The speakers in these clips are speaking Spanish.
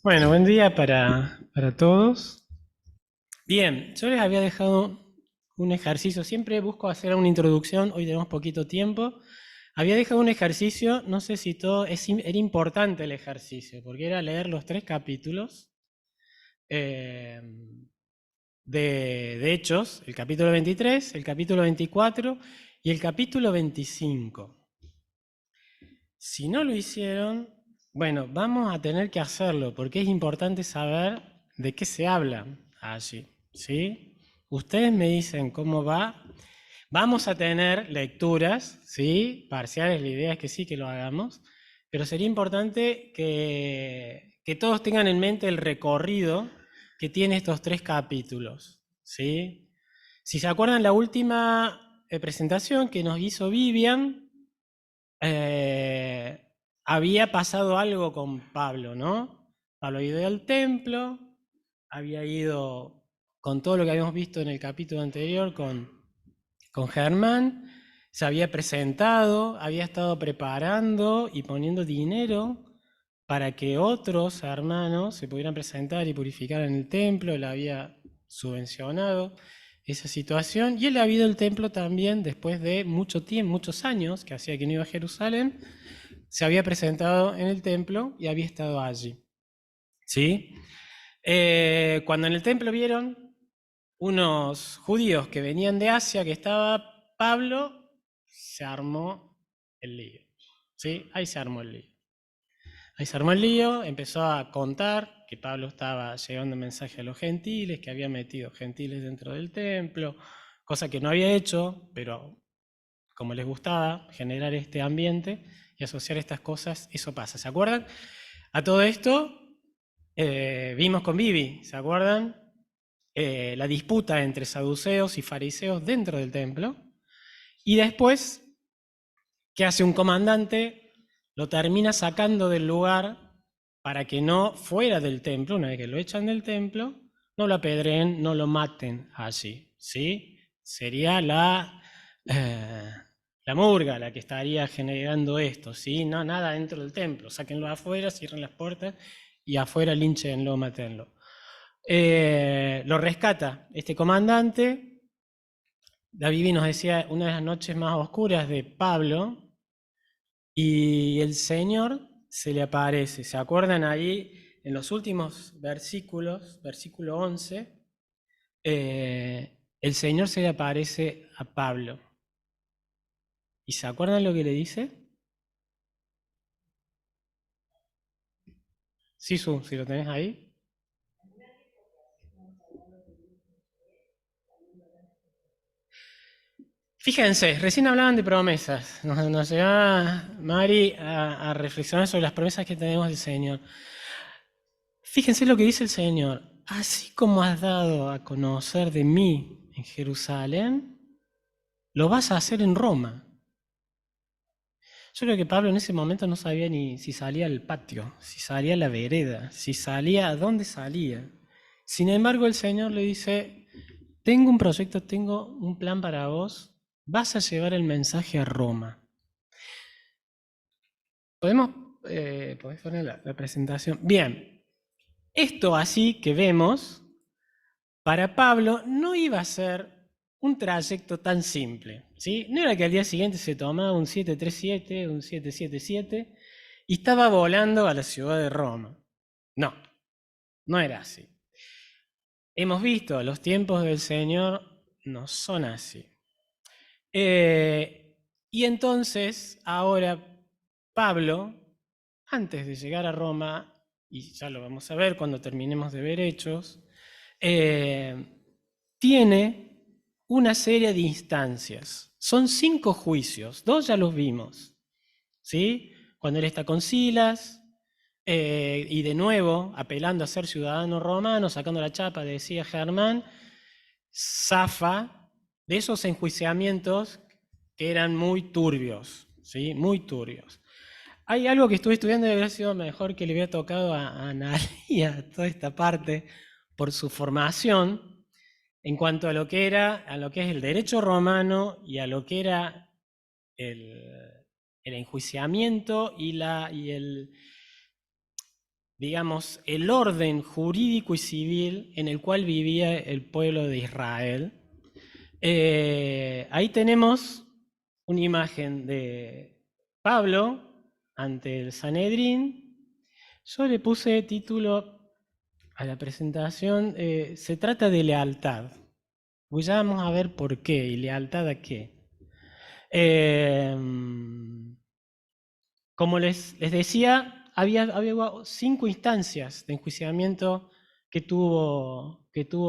Bueno, buen día para todos. Bien, yo les había dejado un ejercicio, siempre busco hacer una introducción, hoy tenemos poquito tiempo. Había dejado un ejercicio, no sé si todo, era importante el ejercicio, porque era leer los 3 capítulos eh, de Hechos, el capítulo 23, el capítulo 24 y el capítulo 25. Si no lo hicieron, bueno, vamos a tener que hacerlo porque es importante saber de qué se habla allí, ¿sí? Ustedes me dicen cómo va. Vamos a tener lecturas, ¿sí? Parciales, la idea es que sí que lo hagamos, pero sería importante que todos tengan en mente el recorrido que tiene estos 3 capítulos, ¿sí? Si se acuerdan la última presentación que nos hizo Vivian, eh, había pasado algo con Pablo, ¿no? Pablo había ido al templo, había ido con todo lo que habíamos visto en el capítulo anterior con Germán, se había presentado, había estado preparando y poniendo dinero para que otros hermanos se pudieran presentar y purificar en el templo, él había subvencionado esa situación y él había ido al templo también después de mucho tiempo, muchos años que hacía que no iba a Jerusalén, se había presentado en el templo y había estado allí. ¿Sí? Cuando en el templo vieron unos judíos que venían de Asia, que estaba Pablo, se armó el lío. ¿Sí? Ahí se armó el lío. Ahí se armó el lío, empezó a contar que Pablo estaba llevando mensaje a los gentiles, que había metido gentiles dentro del templo, cosa que no había hecho, pero como les gustaba generar este ambiente y asociar estas cosas, eso pasa. ¿Se acuerdan? A todo esto vimos con Vivi, ¿se acuerdan? La disputa entre saduceos y fariseos dentro del templo. Y después, ¿qué hace un comandante? Lo termina sacando del lugar para que no fuera del templo, una vez que lo echan del templo, no lo apedreen, no lo maten allí. ¿Sí? Sería la murga la que estaría generando esto. ¿Sí? No, nada dentro del templo. Sáquenlo afuera, cierren las puertas y afuera linchenlo, matenlo. Lo rescata este comandante. David nos decía una de las noches más oscuras de Pablo y el Señor se le aparece. ¿Se acuerdan ahí en los últimos versículos, versículo 11? El Señor se le aparece a Pablo. ¿Y se acuerdan lo que le dice? Sí, si lo tenés ahí. Fíjense, recién hablaban de promesas. Nos llevaba Mari a reflexionar sobre las promesas que tenemos del Señor. Fíjense lo que dice el Señor. Así como has dado a conocer de mí en Jerusalén, lo vas a hacer en Roma. Yo creo que Pablo en ese momento no sabía ni si salía al patio, si salía a la vereda, si salía a dónde salía. Sin embargo, el Señor le dice, tengo un proyecto, tengo un plan para vos, vas a llevar el mensaje a Roma. ¿Podés poner la presentación? Bien, esto así que vemos, para Pablo no iba a ser un trayecto tan simple, ¿sí? No era que al día siguiente se tomaba un 737, un 777 y estaba volando a la ciudad de Roma. No, no era así. Hemos visto, los tiempos del Señor no son así. Y entonces, ahora, Pablo, antes de llegar a Roma, y ya lo vamos a ver cuando terminemos de ver Hechos, eh, tiene una serie de instancias. Son 5 juicios, 2 ya los vimos, ¿sí? Cuando él está con Silas, y de nuevo, apelando a ser ciudadano romano, sacando la chapa, decía Germán, zafa de esos enjuiciamientos que eran muy turbios, ¿sí? Muy turbios. Hay algo que estuve estudiando y hubiera sido mejor que le hubiera tocado a Analia toda esta parte por su formación en cuanto a lo que a lo que es el derecho romano y a lo que era el, el enjuiciamiento y el digamos, el orden jurídico y civil en el cual vivía el pueblo de Israel. Ahí tenemos una imagen de Pablo ante el Sanedrín. Yo le puse título a la presentación, se trata de lealtad. Pues ya vamos a ver por qué y lealtad a qué. Como les decía, había 5 instancias de enjuiciamiento que tuvo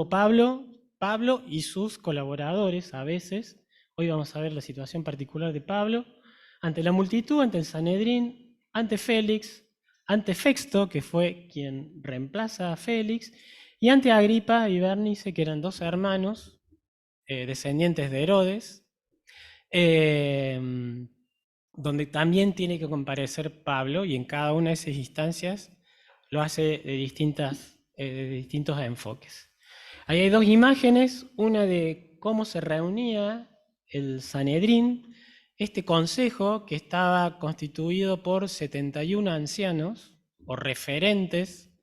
Pablo y sus colaboradores a veces. Hoy vamos a ver la situación particular de Pablo. Ante la multitud, ante el Sanedrín, ante Félix, ante Festo, que fue quien reemplaza a Félix, y ante Agripa y Bernice, que eran 2 hermanos descendientes de Herodes, donde también tiene que comparecer Pablo, y en cada una de esas instancias lo hace de distintos enfoques. Ahí hay 2 imágenes, una de cómo se reunía el Sanedrín, este consejo que estaba constituido por 71 ancianos o referentes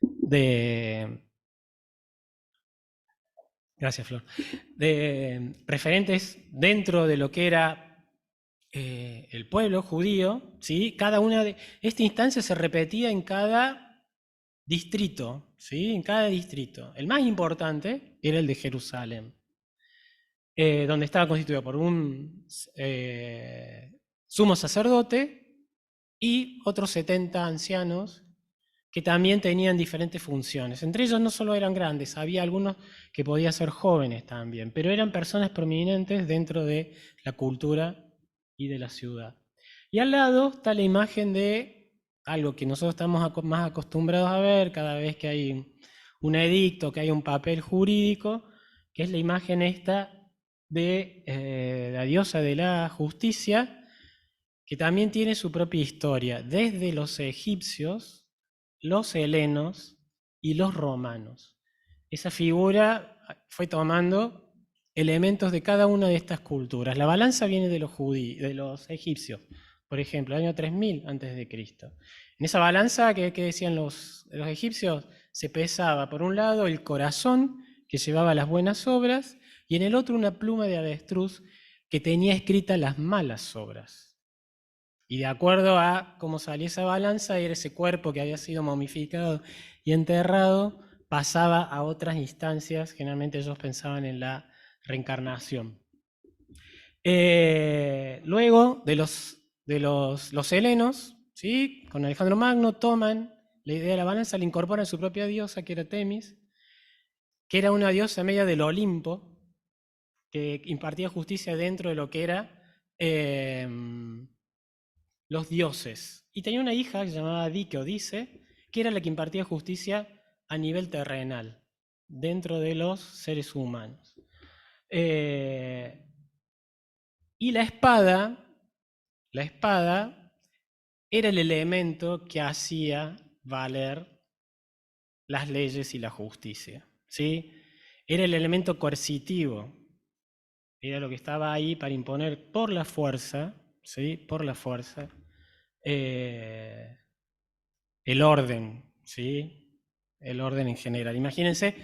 de... Gracias, Flor. De referentes dentro de lo que era el pueblo judío, ¿sí? Cada una de esta instancia se repetía en cada distrito, ¿sí? En cada distrito. El más importante era el de Jerusalén, donde estaba constituido por un sumo sacerdote y otros 70 ancianos que también tenían diferentes funciones. Entre ellos no solo eran grandes, había algunos que podían ser jóvenes también, pero eran personas prominentes dentro de la cultura y de la ciudad. Y al lado está la imagen de algo que nosotros estamos más acostumbrados a ver cada vez que hay un edicto, que hay un papel jurídico, que es la imagen esta de la diosa de la justicia, que también tiene su propia historia, desde los egipcios, los helenos y los romanos. Esa figura fue tomando elementos de cada una de estas culturas. La balanza viene de los egipcios, por ejemplo, el año 3000 a.C. En esa balanza, ¿qué decían los egipcios? Se pesaba, por un lado, el corazón, que llevaba las buenas obras, y en el otro una pluma de avestruz que tenía escritas las malas obras. Y de acuerdo a cómo salía esa balanza, era ese cuerpo que había sido momificado y enterrado, pasaba a otras instancias. Generalmente ellos pensaban en la reencarnación. Luego de los helenos, ¿sí? Con Alejandro Magno, toman la idea de la balanza, le incorporan su propia diosa, que era Temis, que era una diosa media del Olimpo, que impartía justicia dentro de lo que era los dioses. Y tenía una hija que se llamaba Dike o Dice, que era la que impartía justicia a nivel terrenal, dentro de los seres humanos. Y la espada era el elemento que hacía valer las leyes y la justicia, ¿sí? Era el elemento coercitivo, era lo que estaba ahí para imponer por la fuerza, ¿sí? Por la fuerza, el orden, ¿sí? El orden en general. Imagínense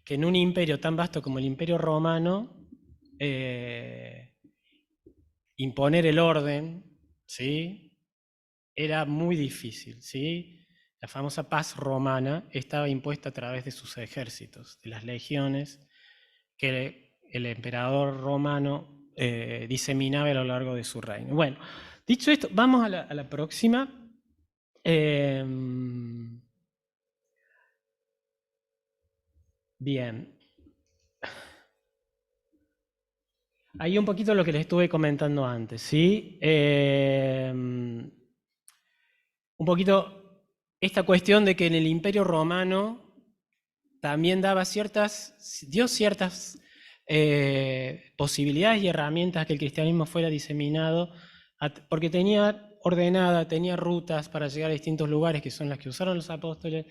que en un imperio tan vasto como el Imperio Romano, imponer el orden, ¿sí? Era muy difícil, ¿sí? La famosa paz romana estaba impuesta a través de sus ejércitos, de las legiones que el emperador romano diseminaba a lo largo de su reino. Bueno, dicho esto, vamos a la próxima. Bien. Ahí un poquito lo que les estuve comentando antes, ¿sí? Un poquito esta cuestión de que en el Imperio Romano también dio ciertas posibilidades y herramientas que el cristianismo fuera diseminado, porque tenía rutas para llegar a distintos lugares, que son las que usaron los apóstoles,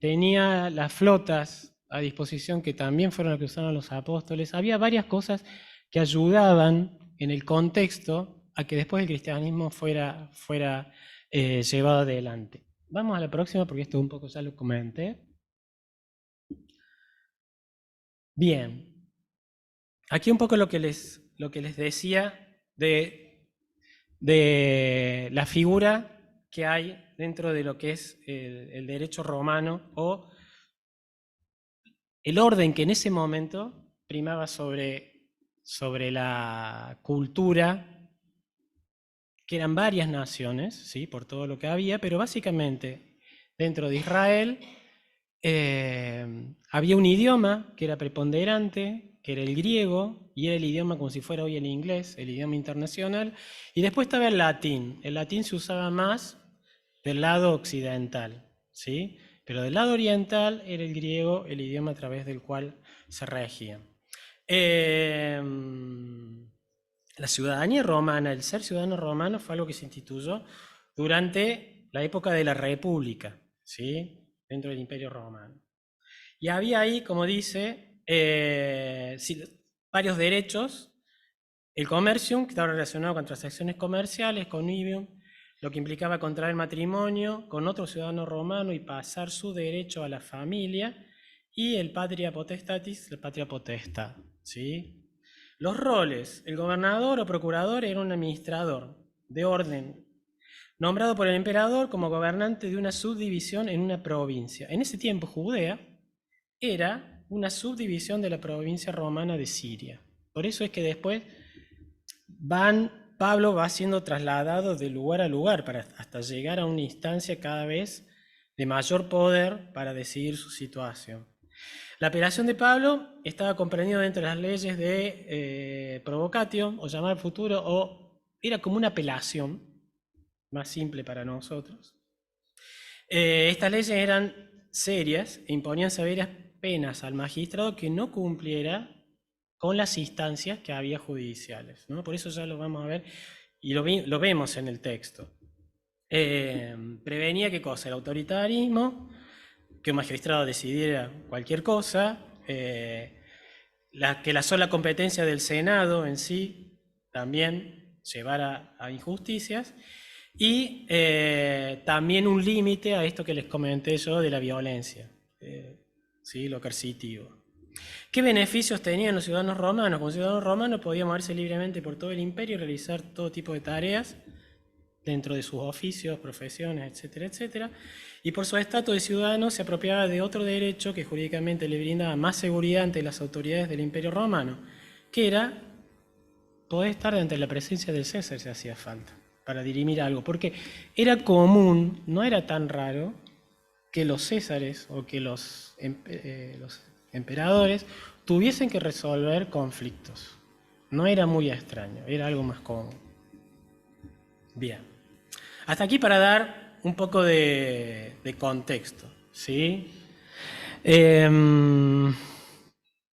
tenía las flotas a disposición, que también fueron las que usaron los apóstoles. Había varias cosas que ayudaban en el contexto a que después el cristianismo fuera llevado adelante. Vamos a la próxima porque esto un poco ya lo comenté. Bien, aquí un poco lo que les decía de la figura que hay dentro de lo que es el derecho romano o el orden que en ese momento primaba sobre la cultura, que eran varias naciones, ¿sí? Por todo lo que había, pero básicamente dentro de Israel había un idioma que era preponderante, que era el griego, y era el idioma como si fuera hoy el inglés, el idioma internacional, y después estaba el latín. El latín se usaba más del lado occidental, ¿sí? Pero del lado oriental era el griego, el idioma a través del cual se regía. La ciudadanía romana, el ser ciudadano romano fue algo que se instituyó durante la época de la República, ¿sí? Dentro del Imperio Romano. Y había ahí, como dice, varios derechos. El comercium, que estaba relacionado con transacciones comerciales, convivium, lo que implicaba contraer matrimonio con otro ciudadano romano y pasar su derecho a la familia, y el patria potestatis, la patria potestad, ¿sí? Los roles: el gobernador o procurador era un administrador de orden nombrado por el emperador como gobernante de una subdivisión en una provincia. En ese tiempo Judea era una subdivisión de la provincia romana de Siria. Por eso es que después Pablo va siendo trasladado de lugar a lugar hasta llegar a una instancia cada vez de mayor poder para decidir su situación. La apelación de Pablo estaba comprendida dentro de las leyes de provocatio, o llamar futuro, o era como una apelación, más simple para nosotros. Estas leyes eran serias e imponían severas penas al magistrado que no cumpliera con las instancias que había judiciales, ¿no? Por eso ya lo vamos a ver y lo vemos en el texto. Prevenía ¿qué cosa? El autoritarismo, que un magistrado decidiera cualquier cosa, que la sola competencia del Senado en sí también llevara a injusticias, y también un límite a esto que les comenté yo de la violencia, ¿sí? Lo coercitivo. ¿Qué beneficios tenían los ciudadanos romanos? Como ciudadanos romanos podían moverse libremente por todo el imperio y realizar todo tipo de tareas dentro de sus oficios, profesiones, etcétera, etcétera. Y por su estatus de ciudadano se apropiaba de otro derecho que jurídicamente le brindaba más seguridad ante las autoridades del imperio romano, que era poder estar ante la presencia del César si hacía falta, para dirimir algo. Porque era común, no era tan raro, que los césares o que los emperadores tuviesen que resolver conflictos. No era muy extraño, era algo más común. Bien. Hasta aquí para dar un poco de contexto, ¿sí? De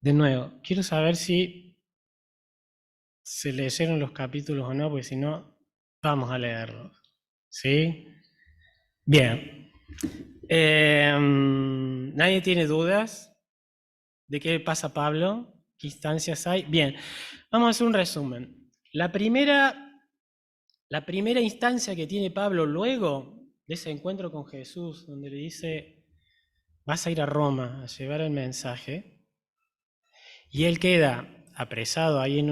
nuevo, quiero saber si se leyeron los capítulos o no, porque si no, vamos a leerlos, ¿sí? Bien. ¿Nadie tiene dudas de qué pasa Pablo? ¿Qué instancias hay? Bien, vamos a hacer un resumen. La primera instancia que tiene Pablo luego de ese encuentro con Jesús, donde le dice, vas a ir a Roma a llevar el mensaje, y él queda apresado ahí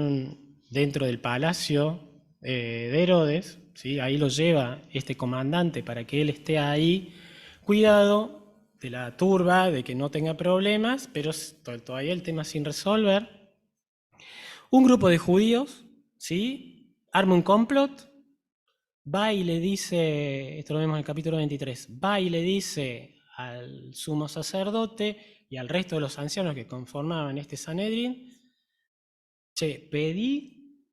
dentro del palacio de Herodes, ¿sí? Ahí lo lleva este comandante para que él esté ahí, cuidado de la turba, de que no tenga problemas, pero todavía el tema sin resolver. Un grupo de judíos, ¿sí? Arma un complot, va y le dice, esto lo vemos en el capítulo 23, va y le dice al sumo sacerdote y al resto de los ancianos que conformaban este Sanedrín, che, pedí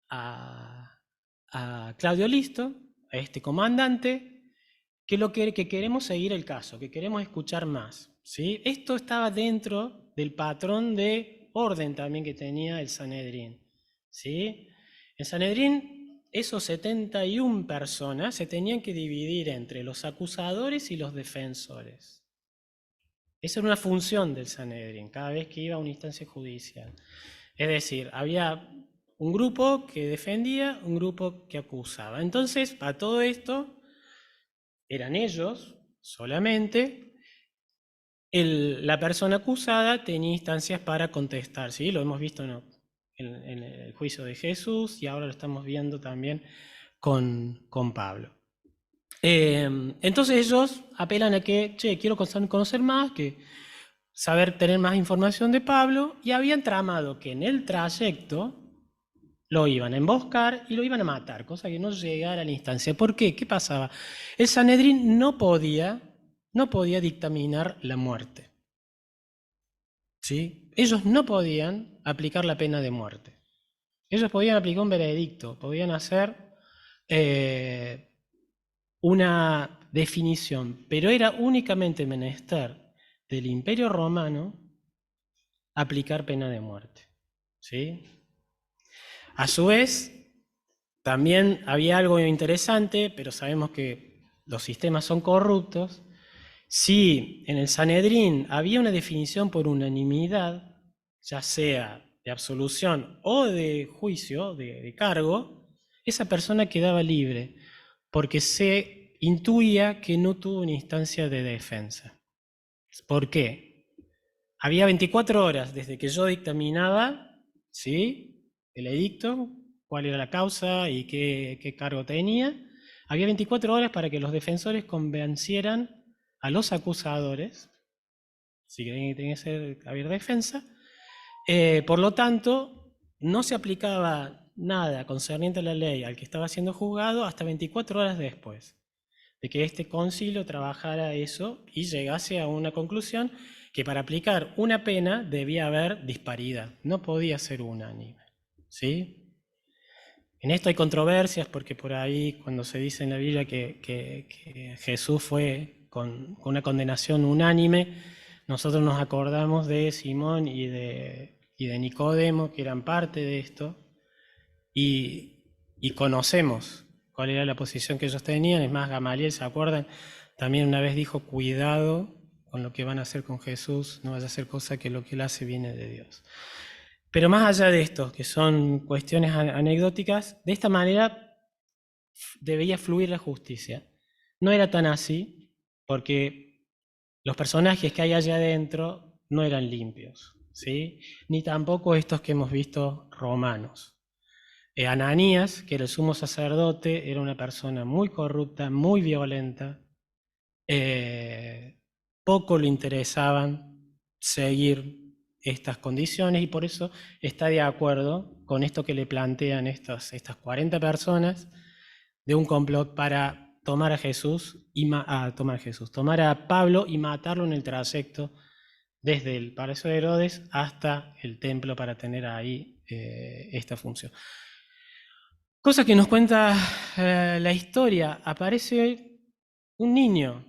a Claudio Listo, a este comandante, que queremos seguir el caso, que queremos escuchar más, ¿sí? Esto estaba dentro del patrón de orden también que tenía el Sanedrín, ¿sí? El Sanedrín, esos 71 personas se tenían que dividir entre los acusadores y los defensores. Esa era una función del Sanedrín cada vez que iba a una instancia judicial. Es decir, había un grupo que defendía, un grupo que acusaba. Entonces, a todo esto, eran ellos solamente. La persona acusada tenía instancias para contestar, ¿sí? Lo hemos visto en el juicio de Jesús y ahora lo estamos viendo también con Pablo. Entonces ellos apelan a que, quiero conocer más, que saber tener más información de Pablo, y habían tramado que en el trayecto lo iban a emboscar y lo iban a matar, cosa que no llegara a la instancia. ¿Por qué? ¿Qué pasaba? El Sanedrín no podía dictaminar la muerte, ¿sí? Ellos no podían aplicar la pena de muerte. Ellos podían aplicar un veredicto, podían hacer una definición, pero era únicamente menester del Imperio Romano aplicar pena de muerte, ¿sí? A su vez, también había algo interesante, pero sabemos que los sistemas son corruptos. Si en el Sanedrín había una definición por unanimidad, ya sea de absolución o de juicio, de cargo, esa persona quedaba libre, porque se intuía que no tuvo una instancia de defensa. ¿Por qué? Había 24 horas desde que yo dictaminaba, ¿sí?, el edicto, cuál era la causa y qué cargo tenía. Había 24 horas para que los defensores convencieran a los acusadores, si tenía que haber defensa. Por lo tanto, no se aplicaba nada concerniente a la ley al que estaba siendo juzgado hasta 24 horas después de que este concilio trabajara eso y llegase a una conclusión que para aplicar una pena debía haber disparidad, no podía ser unánime, ¿sí? En esto hay controversias porque por ahí cuando se dice en la Biblia que Jesús fue con una condenación unánime, nosotros nos acordamos de Simón y de Nicodemo, que eran parte de esto, y conocemos cuál era la posición que ellos tenían. Es más, Gamaliel, ¿se acuerdan? También una vez dijo, cuidado con lo que van a hacer con Jesús, no vaya a ser cosa que lo que él hace viene de Dios. Pero más allá de esto, que son cuestiones anecdóticas, de esta manera debía fluir la justicia. No era tan así, porque los personajes que hay allá adentro no eran limpios, ¿sí? Ni tampoco estos que hemos visto romanos. Ananías, que era el sumo sacerdote, era una persona muy corrupta, muy violenta. Poco le interesaban seguir estas condiciones y por eso está de acuerdo con esto que le plantean estas 40 personas de un complot para tomar a tomar a Pablo y matarlo en el trayecto desde el Palacio de Herodes hasta el templo para tener ahí esta función. Cosa que nos cuenta la historia. Aparece un niño,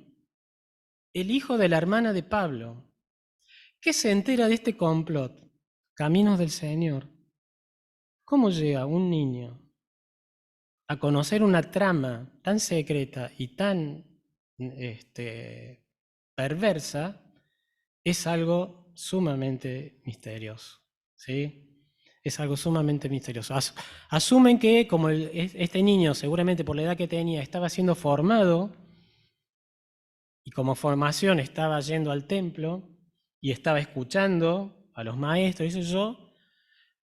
el hijo de la hermana de Pablo, que se entera de este complot, Caminos del Señor. ¿Cómo llega un niño a conocer una trama tan secreta y tan perversa? Es algo sumamente misterioso, ¿sí? Es algo sumamente misterioso. Asumen que como este niño, seguramente por la edad que tenía, estaba siendo formado y como formación estaba yendo al templo y estaba escuchando a los maestros,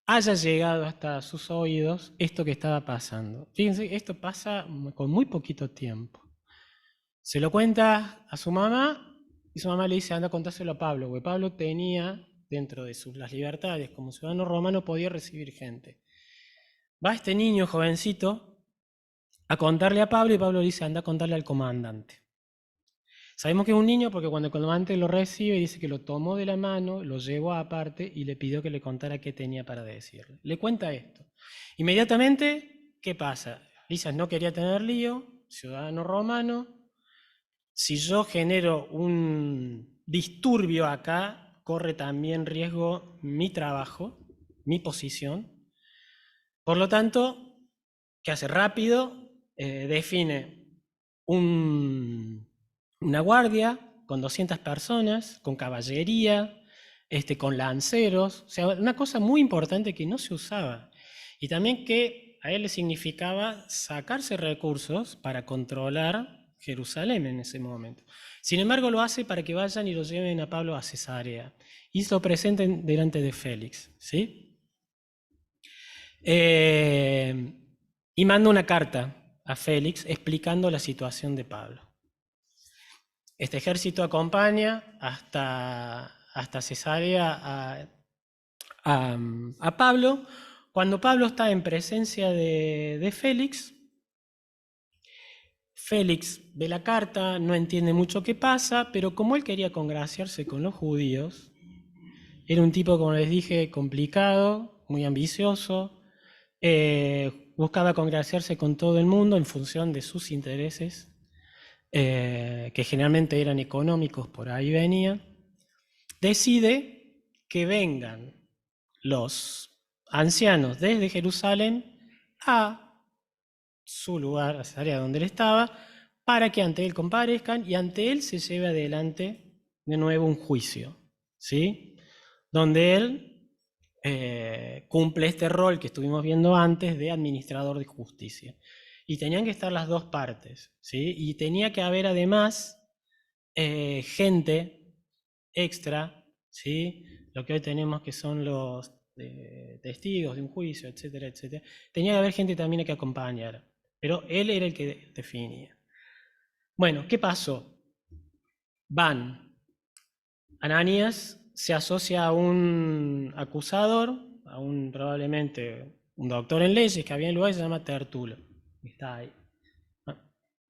haya llegado hasta sus oídos esto que estaba pasando. Fíjense, esto pasa con muy poquito tiempo. Se lo cuenta a su mamá y su mamá le dice, anda a contárselo a Pablo, porque Pablo tenía, dentro de las libertades como ciudadano romano, podía recibir gente. Va este niño jovencito a contarle a Pablo y Pablo le dice, anda a contarle al comandante. Sabemos que es un niño porque cuando el comandante lo recibe dice que lo tomó de la mano, lo llevó aparte y le pidió que le contara qué tenía para decirle. Le cuenta esto. Inmediatamente, ¿qué pasa? Lisas no quería tener lío, ciudadano romano. Si yo genero un disturbio acá, corre también riesgo mi trabajo, mi posición. Por lo tanto, ¿qué hace? Rápido, define una guardia con 200 personas, con caballería, con lanceros, o sea, una cosa muy importante que no se usaba. Y también que a él le significaba sacarse recursos para controlar Jerusalén en ese momento. Sin embargo, lo hace para que vayan y lo lleven a Pablo a Cesarea y lo presenten delante de Félix, ¿sí? Y manda una carta a Félix explicando la situación de Pablo. Este ejército acompaña hasta Cesarea a Pablo. Cuando Pablo está en presencia de Félix, Félix ve la carta, no entiende mucho qué pasa, pero como él quería congraciarse con los judíos, era un tipo, como les dije, complicado, muy ambicioso, buscaba congraciarse con todo el mundo en función de sus intereses, que generalmente eran económicos, por ahí venía, decide que vengan los ancianos desde Jerusalén a su lugar, a esa área donde él estaba, para que ante él comparezcan y ante él se lleve adelante de nuevo un juicio, ¿sí? Donde él cumple este rol que estuvimos viendo antes de administrador de justicia. Y tenían que estar las dos partes, ¿sí? Y tenía que haber además gente extra, ¿sí? Lo que hoy tenemos que son los testigos de un juicio, etcétera, etcétera. Tenía que haber gente también que acompañara, pero él era el que definía. Bueno, ¿qué pasó? Ananías se asocia a un acusador, probablemente un doctor en leyes que había en el lugar, se llama Tertulo. Está ahí.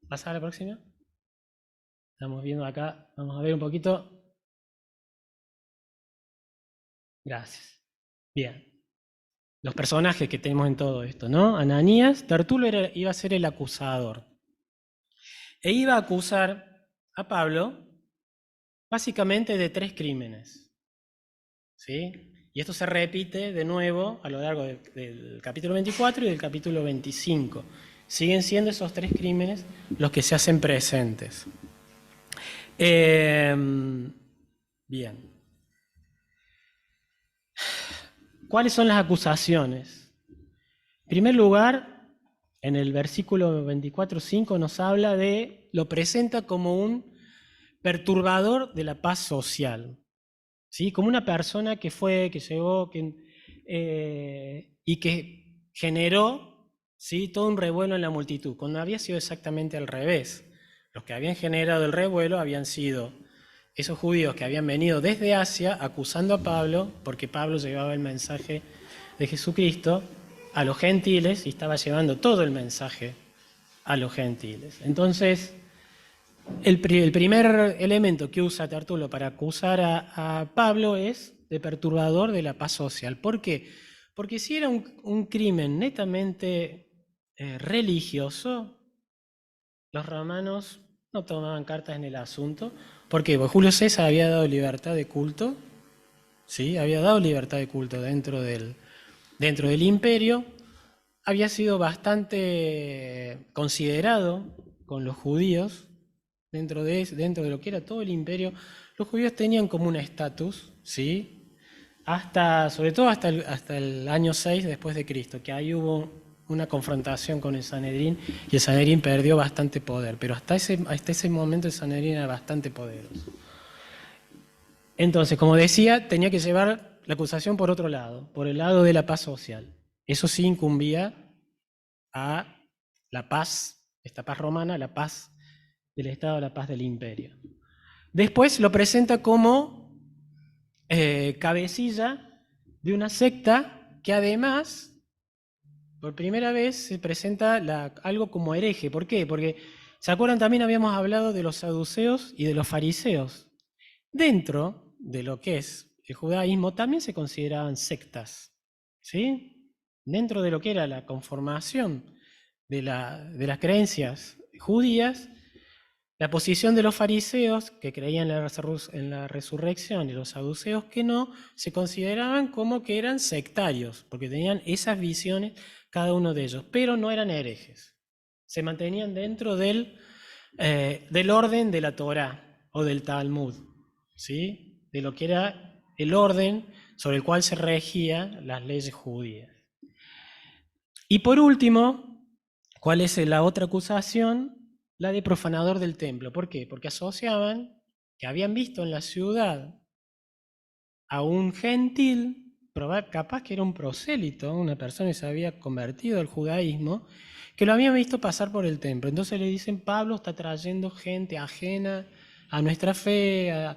¿Pasa a la próxima? Estamos viendo acá, vamos a ver un poquito. Gracias. Bien. Los personajes que tenemos en todo esto, ¿no? Ananías, Tertulo iba a ser el acusador. E iba a acusar a Pablo básicamente de 3 crímenes. ¿Sí? Y esto se repite de nuevo a lo largo del capítulo 24 y del capítulo 25. Siguen siendo esos 3 crímenes los que se hacen presentes. Bien. ¿Cuáles son las acusaciones? En primer lugar, en el versículo 24:5 nos habla lo presenta como un perturbador de la paz social, ¿sí? Como una persona que llegó y que generó, ¿sí?, todo un revuelo en la multitud, cuando había sido exactamente al revés. Los que habían generado el revuelo habían sido esos judíos que habían venido desde Asia acusando a Pablo, porque Pablo llevaba el mensaje de Jesucristo a los gentiles y estaba llevando todo el mensaje a los gentiles. Entonces, el primer elemento que usa Tertulo para acusar a Pablo es de perturbador de la paz social. ¿Por qué? Porque si era un crimen netamente religioso, los romanos no tomaban cartas en el asunto. ¿Por qué? Porque Julio César había dado libertad de culto, ¿sí? Había dado libertad de culto dentro del imperio, había sido bastante considerado con los judíos, dentro de lo que era todo el imperio. Los judíos tenían como un estatus, ¿sí? Sobre todo hasta el año 6 después de Cristo, que ahí hubo una confrontación con el Sanedrín y el Sanedrín perdió bastante poder, pero hasta ese momento el Sanedrín era bastante poderoso. Entonces, como decía, tenía que llevar la acusación por otro lado, por el lado de la paz social. Eso sí incumbía a la paz, esta paz romana, la paz del Estado, la paz del imperio. Después lo presenta como cabecilla de una secta que además, por primera vez, se presenta algo como hereje. ¿Por qué? Porque, ¿se acuerdan? También habíamos hablado de los saduceos y de los fariseos. Dentro de lo que es el judaísmo también se consideraban sectas, ¿sí? Dentro de lo que era la conformación de las creencias judías, la posición de los fariseos, que creían en la resurrección, y los saduceos que no, se consideraban como que eran sectarios, porque tenían esas visiones cada uno de ellos, pero no eran herejes. Se mantenían dentro del orden de la Torá o del Talmud, ¿sí? De lo que era el orden sobre el cual se regían las leyes judías. Y por último, ¿cuál es la otra acusación? la de profanador del templo. ¿Por qué? Porque asociaban que habían visto en la ciudad a un gentil, capaz que era un prosélito, una persona que se había convertido al judaísmo, que lo habían visto pasar por el templo. Entonces le dicen, Pablo está trayendo gente ajena a nuestra fe, a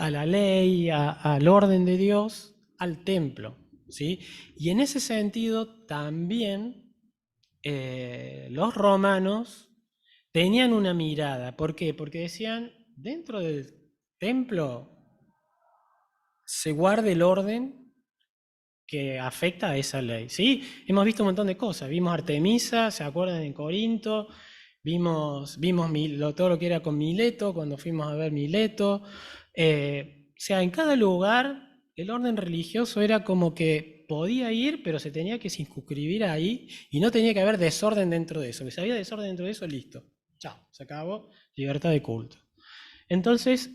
la ley, al orden de Dios, al templo. ¿Sí? Y en ese sentido también los romanos tenían una mirada. ¿Por qué? Porque decían, dentro del templo se guarda el todo que afecta a esa ley. ¿Sí? Hemos visto un montón de cosas. Vimos Artemisa, ¿se acuerdan? En Corinto. Vimos todo lo que era con Mileto, cuando fuimos a ver Mileto. O sea, en cada lugar el orden religioso era como que podía ir, pero se tenía que circunscribir ahí y no tenía que haber desorden dentro de eso. Que si había desorden dentro de eso, listo. Chao, se acabó, libertad de culto. Entonces,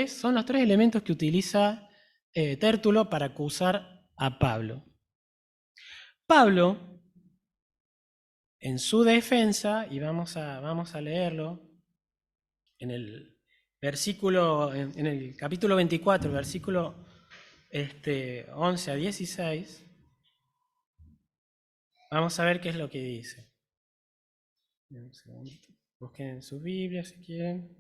son los tres elementos que utiliza Tértulo para acusar a Pablo. Pablo, en su defensa, y vamos a leerlo, en el versículo, en el capítulo 24, versículo 11 a 16, vamos a ver qué es lo que dice. Un segundito. Busquen en su Biblia si quieren.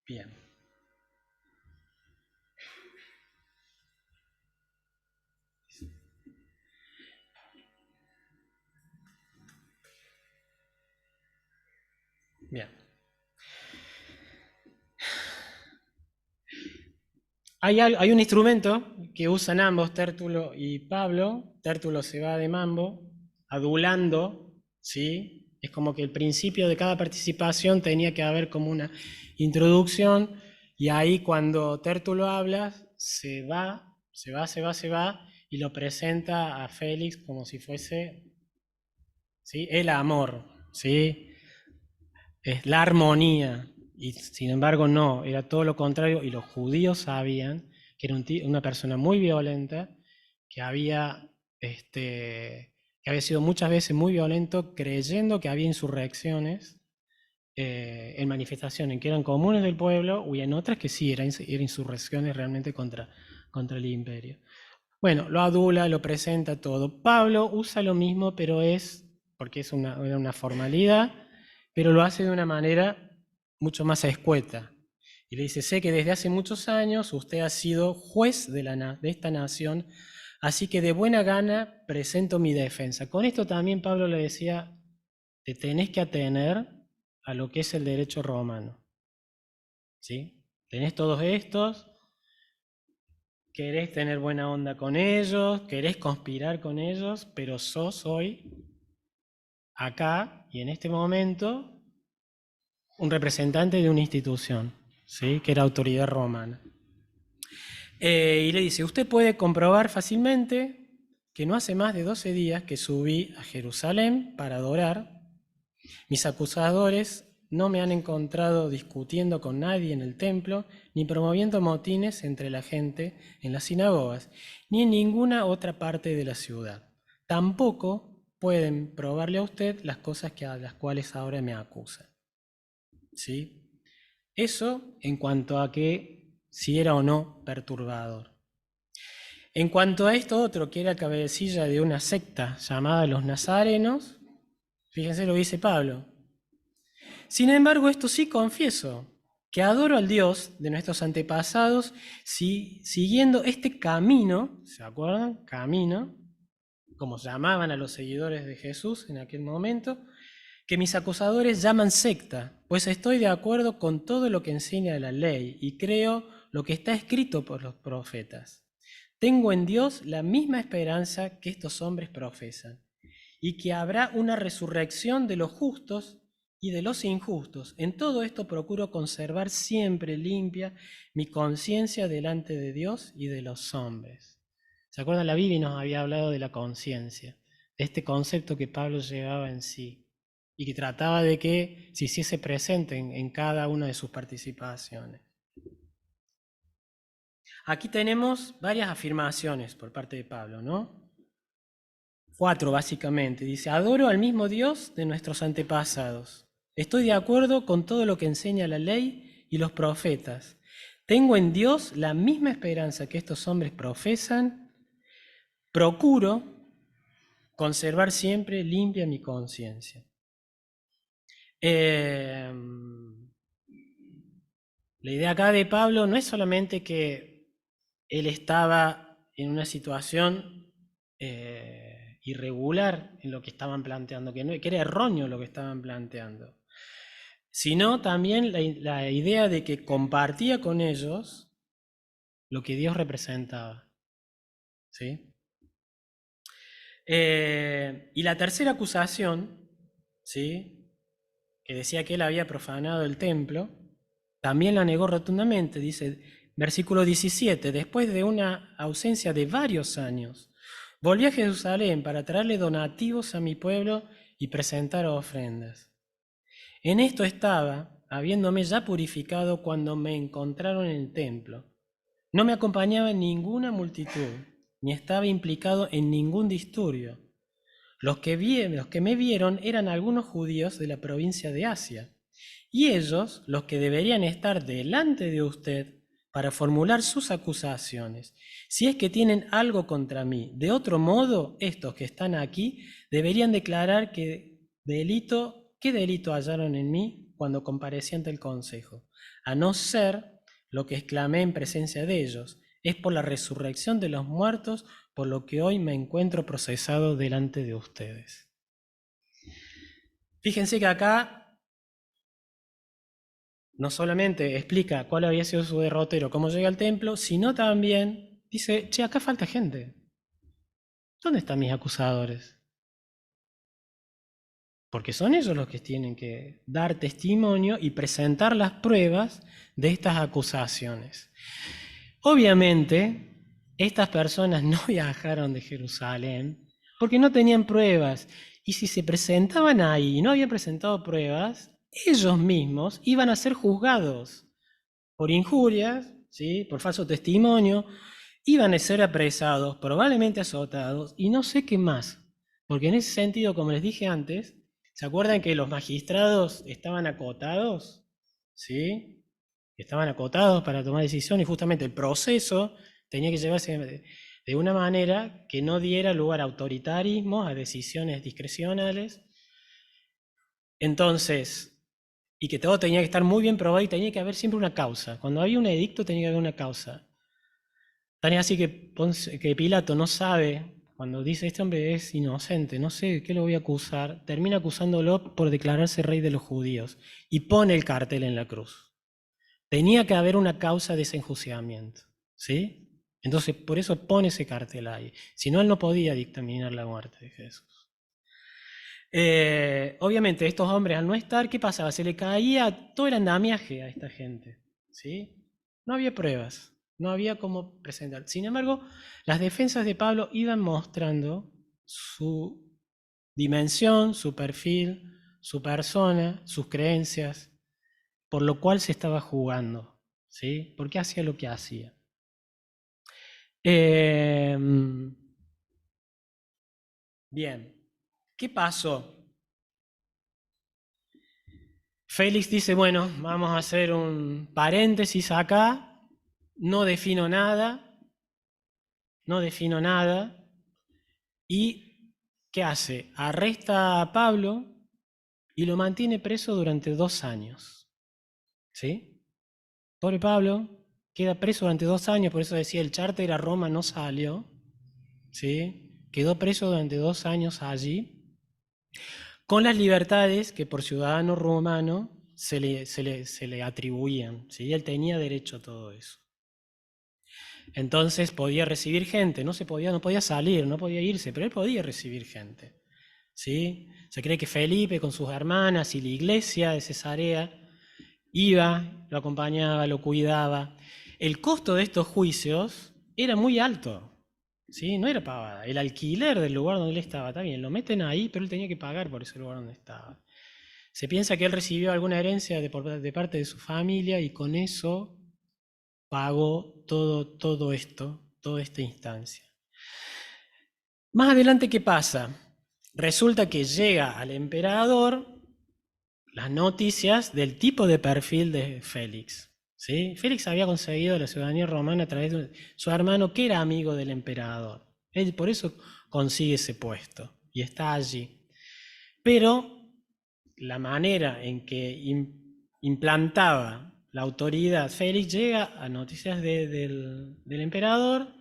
Bien. Bien. Hay un instrumento que usan ambos, Tértulo y Pablo. Tértulo se va de mambo, adulando, ¿sí? Es como que el principio de cada participación tenía que haber como una introducción, y ahí cuando Tértulo habla, se va, y lo presenta a Félix como si fuese, ¿sí?, el amor, ¿sí? Es la armonía, y sin embargo no, era todo lo contrario, y los judíos sabían que era una persona muy violenta, que que había sido muchas veces muy violento, creyendo que había insurrecciones en manifestaciones que eran comunes del pueblo, y en otras que sí, eran insurrecciones realmente contra el imperio. Bueno, lo adula, lo presenta todo. Pablo usa lo mismo, pero porque era una formalidad, pero lo hace de una manera mucho más escueta. Y le dice, sé que desde hace muchos años usted ha sido juez de esta nación, así que de buena gana presento mi defensa. Con esto también Pablo le decía, te tenés que atener a lo que es el derecho romano. ¿Sí? Tenés todos estos, querés tener buena onda con ellos, querés conspirar con ellos, pero sos hoy, acá y en este momento, un representante de una institución, ¿sí?, que era autoridad romana. Y le dice, usted puede comprobar fácilmente que no hace más de 12 días que subí a Jerusalén para adorar. Mis acusadores no me han encontrado discutiendo con nadie en el templo, ni promoviendo motines entre la gente en las sinagogas, ni en ninguna otra parte de la ciudad. Tampoco pueden probarle a usted las cosas a las cuales ahora me acusan. ¿Sí? Eso en cuanto a que si era o no perturbador. En cuanto a esto otro, que era cabecilla de una secta llamada los Nazarenos, fíjense lo que dice Pablo. Sin embargo, esto sí confieso, que adoro al Dios de nuestros antepasados, siguiendo este camino, ¿se acuerdan? Camino, como llamaban a los seguidores de Jesús en aquel momento, que mis acusadores llaman secta, pues estoy de acuerdo con todo lo que enseña la ley y creo lo que está escrito por los profetas. Tengo en Dios la misma esperanza que estos hombres profesan, y que habrá una resurrección de los justos y de los injustos. En todo esto procuro conservar siempre limpia mi conciencia delante de Dios y de los hombres. ¿Se acuerdan? La Biblia nos había hablado de la conciencia. este concepto que Pablo llevaba en sí y que trataba de que se hiciese presente en cada una de sus participaciones. Aquí tenemos varias afirmaciones por parte de Pablo, ¿no? 4 básicamente. Dice, adoro al mismo Dios de nuestros antepasados. Estoy de acuerdo con todo lo que enseña la ley y los profetas. Tengo en Dios la misma esperanza que estos hombres profesan. Procuro conservar siempre limpia mi conciencia. La idea acá de Pablo no es solamente que él estaba en una situación irregular en lo que estaban planteando, que era erróneo lo que estaban planteando, sino también la idea de que compartía con ellos lo que Dios representaba. ¿Sí? Y la tercera acusación, ¿sí?, que decía que él había profanado el templo, también la negó rotundamente. Dice, versículo 17, después de una ausencia de varios años, volví a Jerusalén para traerle donativos a mi pueblo y presentar ofrendas. En esto estaba, habiéndome ya purificado cuando me encontraron en el templo. No me acompañaba ninguna multitud, ni estaba implicado en ningún disturbio. Los que me vieron eran algunos judíos de la provincia de Asia, y ellos, los que deberían estar delante de usted para formular sus acusaciones, si es que tienen algo contra mí. De otro modo, estos que están aquí deberían declarar qué delito hallaron en mí cuando comparecí ante el consejo, a no ser lo que exclamé en presencia de ellos, es por la resurrección de los muertos, por lo que hoy me encuentro procesado delante de ustedes. Fíjense que acá no solamente explica cuál había sido su derrotero, cómo llega al templo, sino también dice, che, acá falta gente. ¿Dónde están mis acusadores? Porque son ellos los que tienen que dar testimonio y presentar las pruebas de estas acusaciones. Obviamente, estas personas no viajaron de Jerusalén porque no tenían pruebas. Y si se presentaban ahí y no habían presentado pruebas, ellos mismos iban a ser juzgados por injurias, ¿sí?, por falso testimonio, iban a ser apresados, probablemente azotados, y no sé qué más. Porque en ese sentido, como les dije antes, ¿se acuerdan que los magistrados estaban acotados? ¿Sí? Estaban acotados para tomar decisiones, y justamente el proceso tenía que llevarse de una manera que no diera lugar a autoritarismo, a decisiones discrecionales. Entonces, y que todo tenía que estar muy bien probado y tenía que haber siempre una causa. Cuando había un edicto tenía que haber una causa. Tan es así que Pilato no sabe, cuando dice, este hombre es inocente, no sé qué lo voy a acusar, termina acusándolo por declararse rey de los judíos y pone el cartel en la cruz. Tenía que haber una causa de ese enjuiciamiento, ¿sí? Entonces, por eso pone ese cartel ahí. Si no, él no podía dictaminar la muerte de Jesús. Obviamente, estos hombres al no estar, ¿qué pasaba? Se le caía todo el andamiaje a esta gente, ¿sí? No había pruebas, no había cómo presentar. Sin embargo, las defensas de Pablo iban mostrando su dimensión, su perfil, su persona, sus creencias, por lo cual se estaba jugando, ¿sí? ¿Por qué hacía lo que hacía? Bien, ¿qué pasó? Félix dice, bueno, vamos a hacer un paréntesis acá, no defino nada, y ¿qué hace? Arresta a Pablo y lo mantiene preso durante 2 años, ¿sí? Pobre Pablo queda preso durante 2 años, por eso decía, el charter a Roma no salió, ¿sí? Quedó preso durante 2 años allí, con las libertades que por ciudadano romano se le atribuían, ¿sí? Él tenía derecho a todo eso. Entonces podía recibir gente, no podía salir, no podía irse, pero él podía recibir gente, ¿sí? Se cree que Felipe con sus hermanas y la iglesia de Cesarea iba, lo acompañaba, lo cuidaba. El costo de estos juicios era muy alto, ¿sí? No era pavada. El alquiler del lugar donde él estaba, está bien, lo meten ahí, pero él tenía que pagar por ese lugar donde estaba. Se piensa que él recibió alguna herencia de parte de su familia y con eso pagó todo esto, toda esta instancia. Más adelante, ¿qué pasa? Resulta que llega al emperador las noticias del tipo de perfil de Félix. ¿Sí? Félix había conseguido la ciudadanía romana a través de su hermano, que era amigo del emperador. Él por eso consigue ese puesto y está allí. Pero la manera en que implantaba la autoridad Félix llega a noticias del emperador,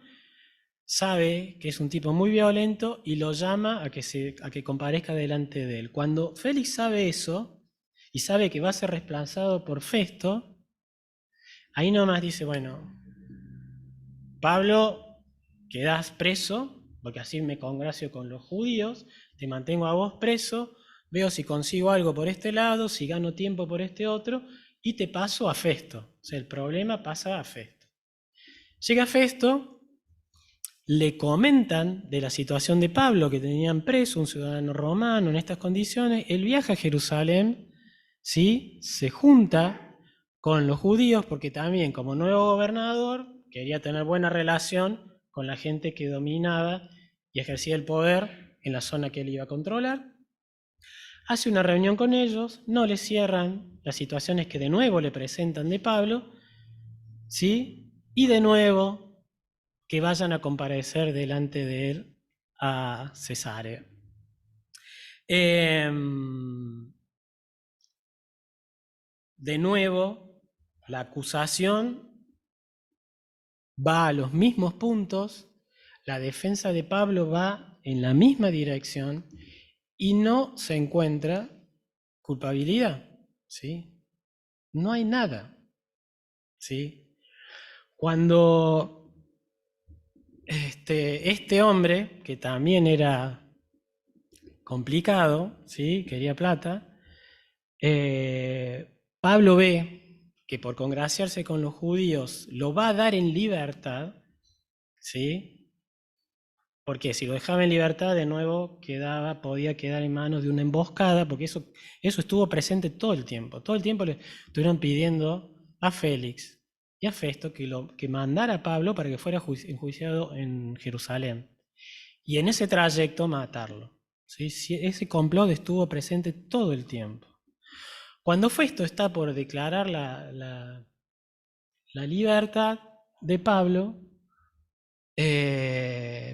sabe que es un tipo muy violento y lo llama a que comparezca delante de él. Cuando Félix sabe eso y sabe que va a ser reemplazado por Festo, ahí nomás dice, bueno, Pablo, quedás preso, porque así me congracio con los judíos, te mantengo a vos preso, veo si consigo algo por este lado, si gano tiempo por este otro, y te paso a Festo. O sea, el problema pasa a Festo. Llega Festo, le comentan de la situación de Pablo, que tenían preso, un ciudadano romano en estas condiciones, él viaja a Jerusalén, ¿sí? Se junta con los judíos, porque también como nuevo gobernador quería tener buena relación con la gente que dominaba y ejercía el poder en la zona que él iba a controlar. Hace una reunión con ellos, no le cierran las situaciones que de nuevo le presentan de Pablo, ¿sí? Y de nuevo que vayan a comparecer delante de él a Cesarea. De nuevo, la acusación va a los mismos puntos, la defensa de Pablo va en la misma dirección y no se encuentra culpabilidad, ¿sí? No hay nada, ¿sí? Cuando este hombre, que también era complicado, ¿sí? Quería plata, Pablo ve que por congraciarse con los judíos lo va a dar en libertad, ¿sí? Porque si lo dejaba en libertad, de nuevo podía quedar en manos de una emboscada, porque eso estuvo presente todo el tiempo. Todo el tiempo le estuvieron pidiendo a Félix y a Festo que mandara a Pablo para que fuera enjuiciado en Jerusalén. Y en ese trayecto matarlo. ¿Sí? Ese complot estuvo presente todo el tiempo. Cuando Festo está por declarar la libertad de Pablo,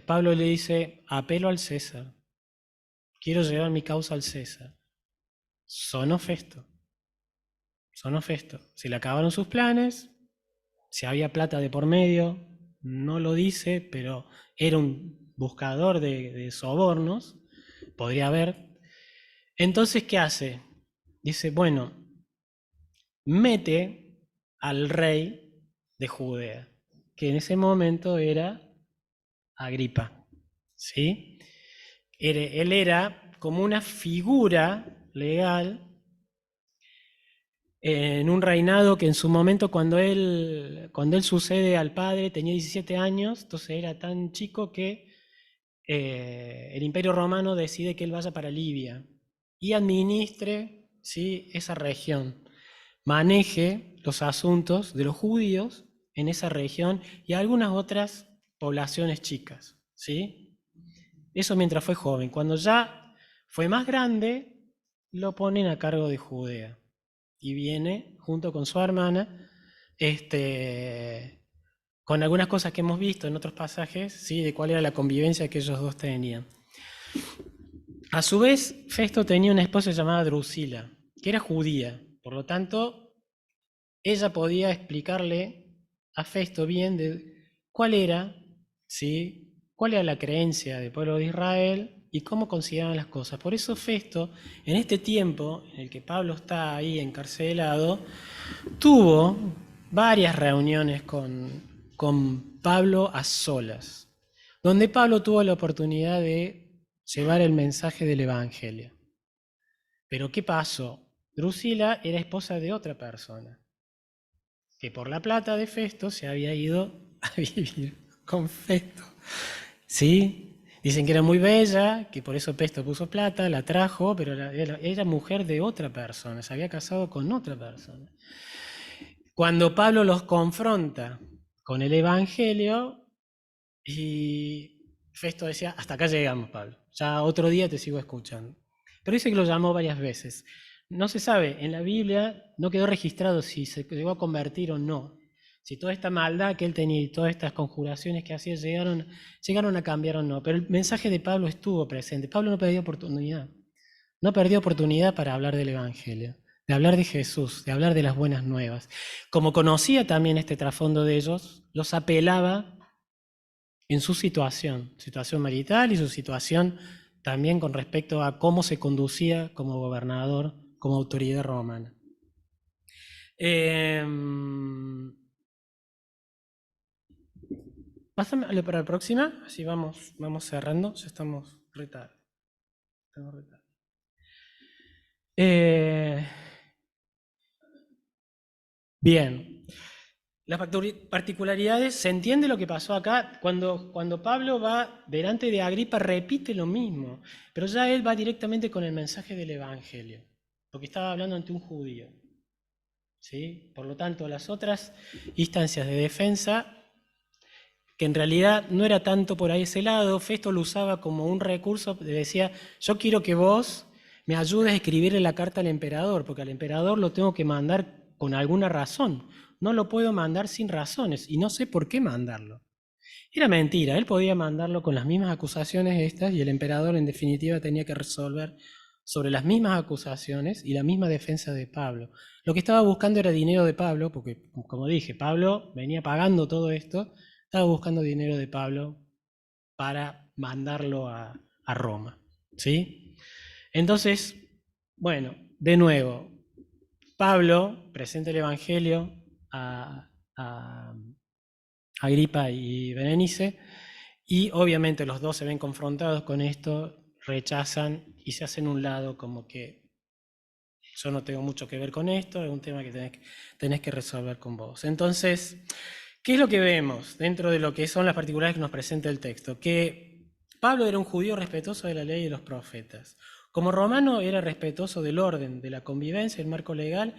Pablo le dice, apelo al César, quiero llevar mi causa al César. Sonó Festo. Se le acabaron sus planes, si había plata de por medio, no lo dice, pero era un buscador de sobornos, podría haber. Entonces, ¿qué hace? Dice, bueno, mete al rey de Judea, que en ese momento era Agripa, ¿sí? Él era como una figura legal en un reinado que en su momento cuando él sucede al padre tenía 17 años, entonces era tan chico que el Imperio Romano decide que él vaya para Libia y administre, ¿sí?, esa región, maneje los asuntos de los judíos en esa región y algunas otras poblaciones chicas, ¿sí? Eso mientras fue joven. Cuando ya fue más grande, lo ponen a cargo de Judea y viene junto con su hermana, con algunas cosas que hemos visto en otros pasajes, ¿sí?, de cuál era la convivencia que ellos dos tenían. A su vez, Festo tenía una esposa llamada Drusila, que era judía, por lo tanto, ella podía explicarle a Festo bien de cuál era, ¿sí?, cuál era la creencia del pueblo de Israel y cómo consideraban las cosas. Por eso Festo, en este tiempo en el que Pablo está ahí encarcelado, tuvo varias reuniones con Pablo a solas, donde Pablo tuvo la oportunidad de llevar el mensaje del Evangelio. Pero ¿qué pasó? Drusila era esposa de otra persona, que por la plata de Festo se había ido a vivir con Festo. ¿sí? Dicen que era muy bella, que por eso Pesto puso plata, la trajo, pero era mujer de otra persona, se había casado con otra persona. Cuando Pablo los confronta con el Evangelio, y Festo decía, hasta acá llegamos, Pablo, ya otro día te sigo escuchando. Pero dice que lo llamó varias veces. No se sabe, en la Biblia no quedó registrado si se llegó a convertir o no. Si toda esta maldad que él tenía y todas estas conjuraciones que hacía llegaron a cambiar o no. Pero el mensaje de Pablo estuvo presente. Pablo no perdió oportunidad. No perdió oportunidad para hablar del Evangelio, de hablar de Jesús, de hablar de las buenas nuevas. Como conocía también este trasfondo de ellos, los apelaba en su situación marital y su situación también con respecto a cómo se conducía como gobernador, como autoridad romana. Pásame para la próxima, así vamos cerrando, ya estamos re tarde. Bien. Las particularidades, se entiende lo que pasó acá. Cuando Pablo va delante de Agripa, repite lo mismo, pero ya él va directamente con el mensaje del Evangelio, porque estaba hablando ante un judío. ¿Sí? Por lo tanto, las otras instancias de defensa, que en realidad no era tanto por ahí ese lado, Festo lo usaba como un recurso, le decía, yo quiero que vos me ayudes a escribirle la carta al emperador, porque al emperador lo tengo que mandar con alguna razón. No lo puedo mandar sin razones y no sé por qué mandarlo. Era mentira, él podía mandarlo con las mismas acusaciones estas y el emperador en definitiva tenía que resolver sobre las mismas acusaciones y la misma defensa de Pablo. Lo que estaba buscando era dinero de Pablo, porque como dije, Pablo venía pagando todo esto, estaba buscando dinero de Pablo para mandarlo a Roma. ¿Sí? Entonces, bueno, de nuevo, Pablo presenta el Evangelio a Agripa y Berenice, y obviamente los dos se ven confrontados con esto, rechazan y se hacen un lado como que yo no tengo mucho que ver con esto, es un tema que tenés que resolver con vos. Entonces, ¿qué es lo que vemos dentro de lo que son las particularidades que nos presenta el texto? Que Pablo era un judío respetuoso de la ley y de los profetas. Como romano era respetuoso del orden, de la convivencia, el marco legal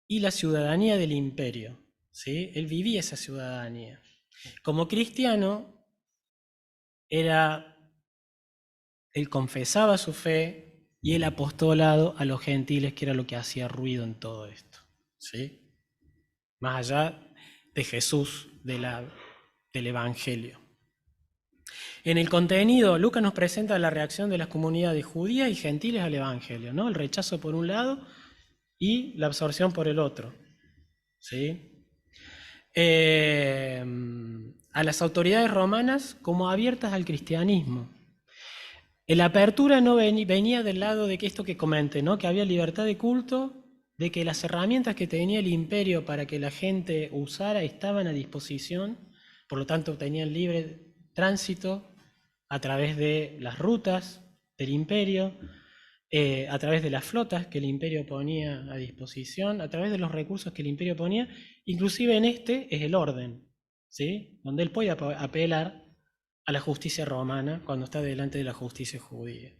y la ciudadanía del imperio. ¿Sí? Él vivía esa ciudadanía. Como cristiano, él confesaba su fe y el apostolado a los gentiles, que era lo que hacía ruido en todo esto. ¿Sí? Más allá de Jesús, del Evangelio. En el contenido, Lucas nos presenta la reacción de las comunidades judías y gentiles al Evangelio, ¿no? El rechazo por un lado y la absorción por el otro. ¿Sí? A las autoridades romanas como abiertas al cristianismo. La apertura no venía del lado de que esto que comenté, ¿no? Que había libertad de culto, de que las herramientas que tenía el imperio para que la gente usara estaban a disposición, por lo tanto tenían libre tránsito a través de las rutas del imperio, a través de las flotas que el imperio ponía a disposición, a través de los recursos que el imperio ponía, inclusive en este es el orden, ¿sí? Donde él puede apelar a la justicia romana cuando está delante de la justicia judía.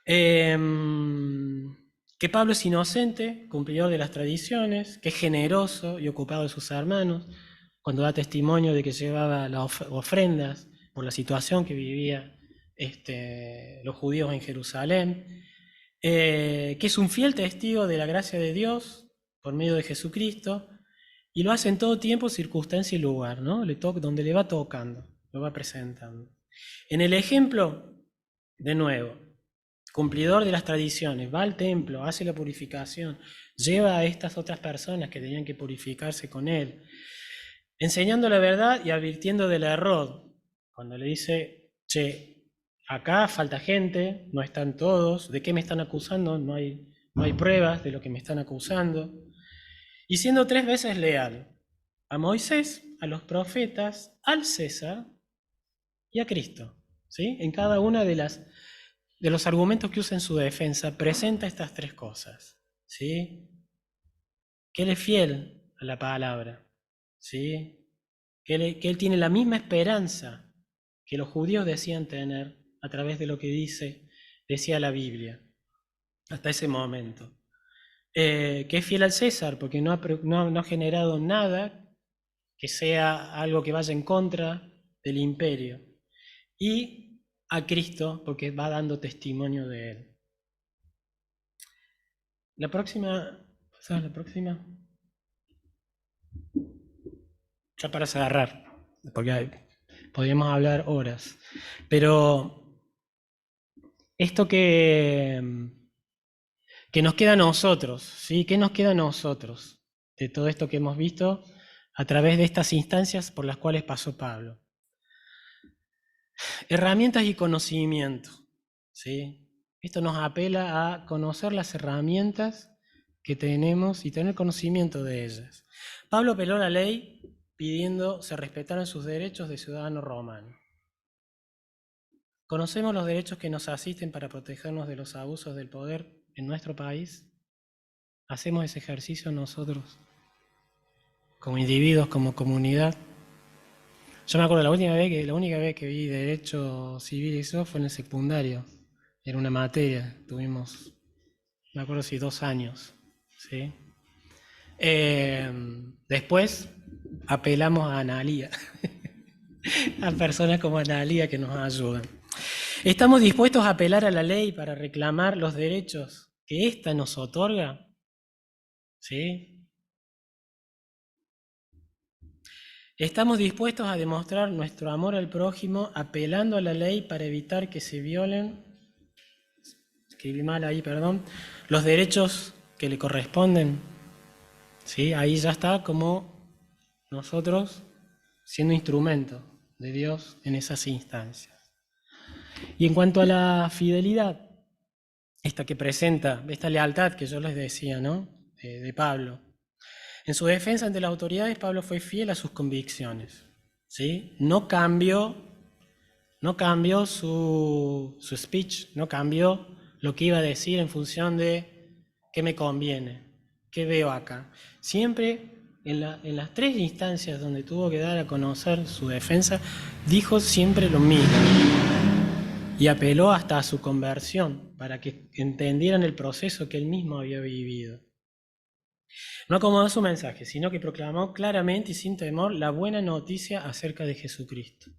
Que Pablo es inocente, cumplidor de las tradiciones, que es generoso y ocupado de sus hermanos, cuando da testimonio de que llevaba las ofrendas por la situación que vivía los judíos en Jerusalén, que es un fiel testigo de la gracia de Dios por medio de Jesucristo, y lo hace en todo tiempo, circunstancia y lugar, ¿no? Donde le va tocando, lo va presentando. En el ejemplo, de nuevo, cumplidor de las tradiciones, va al templo, hace la purificación, lleva a estas otras personas que tenían que purificarse con él, enseñando la verdad y advirtiendo del error. Cuando le dice, che, acá falta gente, no están todos, ¿de qué me están acusando? No hay pruebas de lo que me están acusando. Y siendo 3 veces leal a Moisés, a los profetas, al César y a Cristo. ¿Sí? En cada una de los argumentos que usa en su defensa, presenta estas 3 cosas. ¿Sí? Que él es fiel a la palabra. ¿Sí? Que él tiene la misma esperanza que los judíos decían tener a través de lo que decía la Biblia, hasta ese momento. Que es fiel al César, porque no ha generado nada que sea algo que vaya en contra del imperio. Y a Cristo, porque va dando testimonio de él. La próxima, ¿sabes la próxima? Ya para cerrar, porque podríamos hablar horas. Pero esto que nos queda a nosotros, ¿sí? ¿Qué nos queda a nosotros de todo esto que hemos visto a través de estas instancias por las cuales pasó Pablo? Herramientas y conocimiento, ¿sí? Esto nos apela a conocer las herramientas que tenemos y tener conocimiento de ellas. Pablo apeló a la ley pidiendo se respetaran sus derechos de ciudadano romano. ¿Conocemos los derechos que nos asisten para protegernos de los abusos del poder en nuestro país? ¿Hacemos ese ejercicio nosotros, como individuos, como comunidad? Yo me acuerdo la única vez que vi derecho civil y eso fue en el secundario. Era una materia, tuvimos, me acuerdo si 2 años, ¿sí? Después apelamos a Analía, a personas como Analía que nos ayudan. ¿Estamos dispuestos a apelar a la ley para reclamar los derechos que ésta nos otorga? ¿Sí? ¿Estamos dispuestos a demostrar nuestro amor al prójimo apelando a la ley para evitar que se violen, escribí mal ahí, perdón, los derechos que le corresponden? ¿Sí? Ahí ya está como nosotros siendo instrumento de Dios en esas instancias. Y en cuanto a la fidelidad, esta que presenta, esta lealtad que yo les decía, ¿no? De Pablo. En su defensa ante las autoridades, Pablo fue fiel a sus convicciones, ¿sí? No cambió su speech, no cambió lo que iba a decir en función de qué me conviene, qué veo acá. Siempre en las 3 instancias donde tuvo que dar a conocer su defensa, dijo siempre lo mismo. Y apeló hasta a su conversión para que entendieran el proceso que él mismo había vivido. No acomodó su mensaje, sino que proclamó claramente y sin temor la buena noticia acerca de Jesucristo.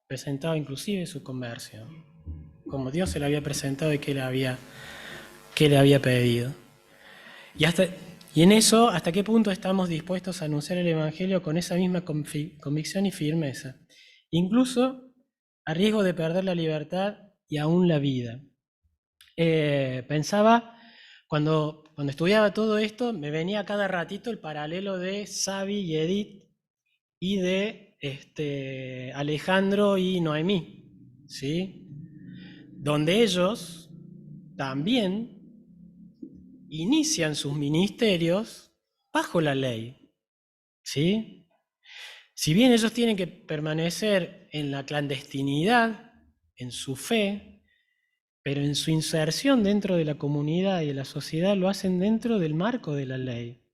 Presentaba inclusive su conversión, como Dios se le había presentado y que le había pedido. Y en eso, ¿hasta qué punto estamos dispuestos a anunciar el Evangelio con esa misma convicción y firmeza? Incluso a riesgo de perder la libertad y aún la vida. Pensaba, cuando estudiaba todo esto, me venía cada ratito el paralelo de Xavi y Edith y de Alejandro y Noemí, ¿sí? Donde ellos también inician sus ministerios bajo la ley, ¿sí? Si bien ellos tienen que permanecer en la clandestinidad, en su fe, pero en su inserción dentro de la comunidad y de la sociedad lo hacen dentro del marco de la ley,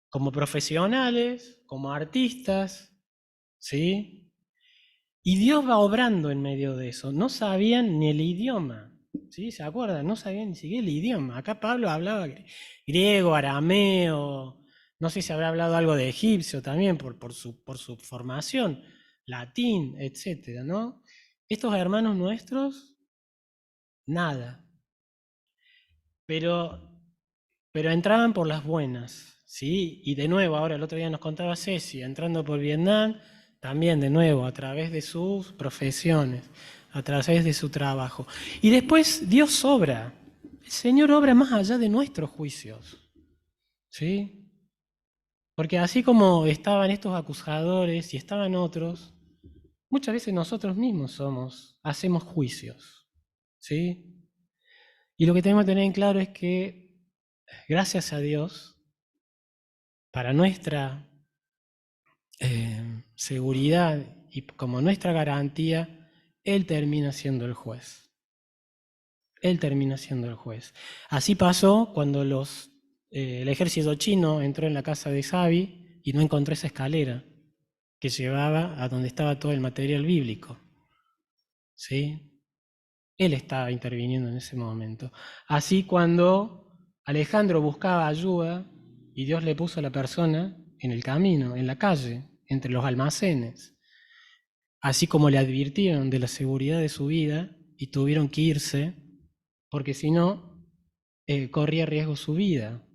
como profesionales, como artistas, ¿sí? Y Dios va obrando en medio de eso. No sabían ni el idioma, ¿sí? ¿Se acuerdan? No sabían ni siquiera el idioma. Acá Pablo hablaba griego, arameo, no sé si habrá hablado algo de egipcio también por su formación, latín, etcétera, ¿no? Estos hermanos nuestros, nada. Pero entraban por las buenas, ¿sí? Y de nuevo, ahora el otro día nos contaba Ceci, entrando por Vietnam, también de nuevo, a través de sus profesiones, a través de su trabajo. Y después Dios obra, el Señor obra más allá de nuestros juicios, ¿sí? Porque así como estaban estos acusadores y estaban otros, muchas veces nosotros mismos hacemos juicios, ¿sí? Y lo que tenemos que tener en claro es que, gracias a Dios, para nuestra seguridad y como nuestra garantía, Él termina siendo el juez. Él termina siendo el juez. Así pasó cuando el ejército chino entró en la casa de Xavi y no encontró esa escalera. que llevaba a donde estaba todo el material bíblico. ¿Sí? Él estaba interviniendo en ese momento. Así cuando Alejandro buscaba ayuda y Dios le puso a la persona en el camino, en la calle, entre los almacenes, así como le advirtieron de la seguridad de su vida y tuvieron que irse, porque si no, corría riesgo su vida.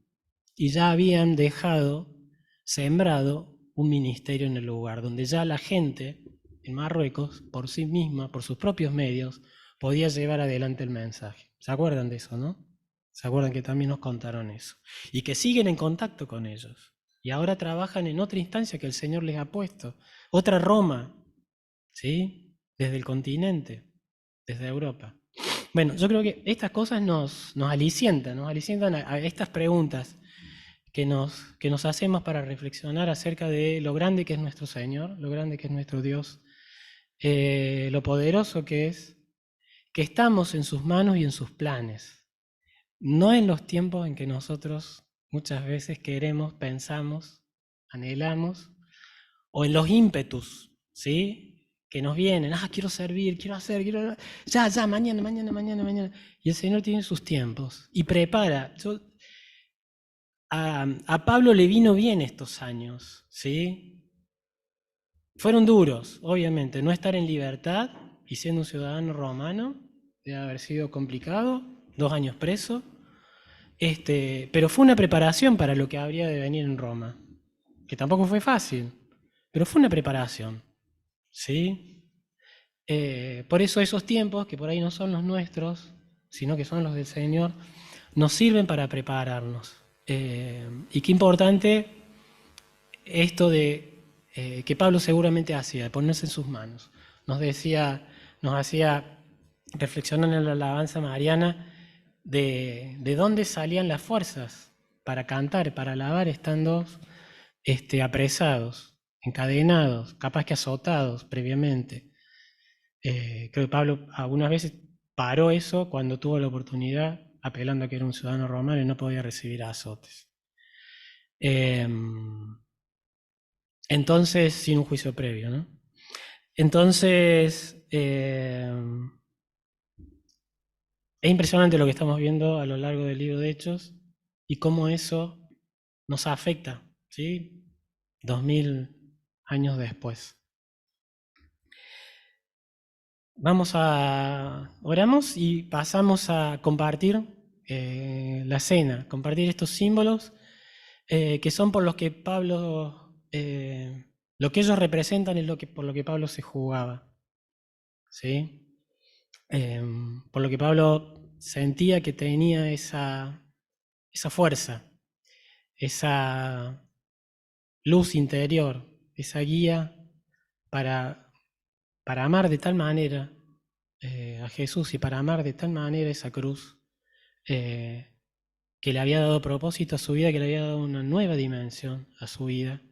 Y ya habían dejado sembrado un ministerio en el lugar, donde ya la gente en Marruecos, por sí misma, por sus propios medios, podía llevar adelante el mensaje. ¿Se acuerdan de eso, no? ¿Se acuerdan que también nos contaron eso? Y que siguen en contacto con ellos. Y ahora trabajan en otra instancia que el Señor les ha puesto. Otra Roma, ¿sí? Desde el continente, desde Europa. Bueno, yo creo que estas cosas nos alicientan a estas preguntas que nos hacemos para reflexionar acerca de lo grande que es nuestro Señor, lo grande que es nuestro Dios, lo poderoso que estamos en sus manos y en sus planes, no en los tiempos en que nosotros muchas veces queremos, pensamos, anhelamos, o en los ímpetus, ¿sí? Que nos vienen, quiero servir, quiero hacer, ya, mañana. Y el Señor tiene sus tiempos y prepara. A Pablo le vino bien estos años, ¿sí? Fueron duros, obviamente. No estar en libertad y siendo un ciudadano romano debe haber sido complicado, 2 años preso. Pero fue una preparación para lo que habría de venir en Roma, que tampoco fue fácil, pero fue una preparación, ¿sí? Por eso esos tiempos, que por ahí no son los nuestros, sino que son los del Señor, nos sirven para prepararnos. Y qué importante esto que Pablo seguramente hacía, de ponerse en sus manos. Nos hacía reflexionar en la alabanza mariana de dónde salían las fuerzas para cantar, para alabar, estando apresados, encadenados, capaz que azotados previamente. Creo que Pablo algunas veces paró eso cuando tuvo la oportunidad, apelando a que era un ciudadano romano y no podía recibir azotes. Entonces, sin un juicio previo, ¿no? Entonces, es impresionante lo que estamos viendo a lo largo del libro de Hechos y cómo eso nos afecta, ¿sí? 2000 años después. Oramos y pasamos a compartir la cena, compartir estos símbolos que son por los que Pablo, lo que ellos representan es por lo que Pablo se jugaba, ¿sí? Por lo que Pablo sentía que tenía esa fuerza, esa luz interior, esa guía para, amar de tal manera a Jesús y para amar de tal manera esa cruz que le había dado propósito a su vida, que le había dado una nueva dimensión a su vida